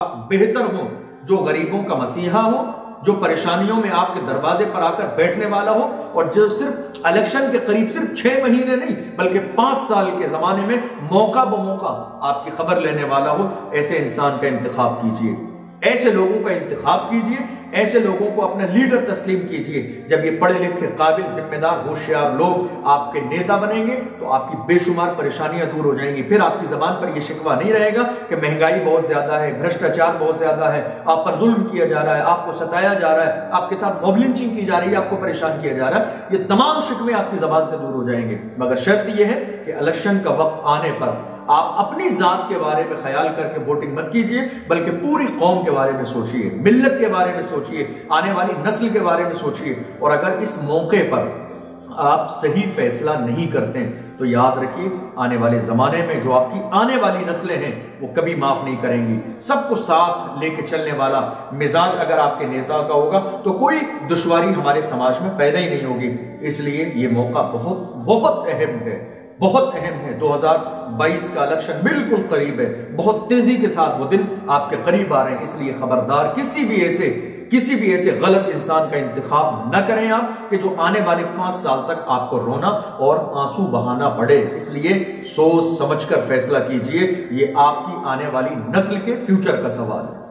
بہتر ہو، جو غریبوں کا مسیحا ہو، جو پریشانیوں میں آپ کے دروازے پر آ کر بیٹھنے والا ہو، اور جو صرف الیکشن کے قریب صرف 6 مہینے نہیں بلکہ 5 سال کے زمانے میں موقع بموقع آپ کی خبر لینے والا ہو، ایسے انسان کا انتخاب کیجئے، ایسے لوگوں کا انتخاب کیجئے، ایسے لوگوں کو اپنا لیڈر تسلیم کیجئے۔ جب یہ پڑھے لکھے قابل ذمہ دار ہوشیار لوگ آپ کے نیتا بنیں گے تو آپ کی بے شمار پریشانیاں دور ہو جائیں گی۔ پھر آپ کی زبان پر یہ شکوہ نہیں رہے گا کہ مہنگائی بہت زیادہ ہے، بھرشٹاچار بہت زیادہ ہے، آپ پر ظلم کیا جا رہا ہے، آپ کو ستایا جا رہا ہے، آپ کے ساتھ موب لنچنگ کی جا رہی ہے، آپ کو پریشان کیا جا رہا ہے۔ یہ تمام شکوے آپ کی زبان سے دور ہو جائیں گے، مگر شرط یہ ہے کہ الیکشن کا وقت آنے پر آپ اپنی ذات کے بارے میں خیال کر کے ووٹنگ مت کیجئے، بلکہ پوری قوم کے بارے میں سوچئے، ملت کے بارے میں سوچئے، آنے والی نسل کے بارے میں سوچئے۔ اور اگر اس موقع پر آپ صحیح فیصلہ نہیں کرتے تو یاد رکھیے آنے والے زمانے میں جو آپ کی آنے والی نسلیں ہیں وہ کبھی معاف نہیں کریں گی۔ سب کو ساتھ لے کے چلنے والا مزاج اگر آپ کے نیتا کا ہوگا تو کوئی دشواری ہمارے سماج میں پیدا ہی نہیں ہوگی۔ اس لیے یہ موقع بہت بہت اہم ہے، بہت اہم ہے۔ 2022 کا الیکشن بالکل قریب ہے، بہت تیزی کے ساتھ وہ دن آپ کے قریب آ رہے ہیں۔ اس لیے خبردار کسی بھی ایسے غلط انسان کا انتخاب نہ کریں آپ کہ جو آنے والے 5 سال تک آپ کو رونا اور آنسو بہانا پڑے۔ اس لیے سوچ سمجھ کر فیصلہ کیجئے، یہ آپ کی آنے والی نسل کے فیوچر کا سوال ہے۔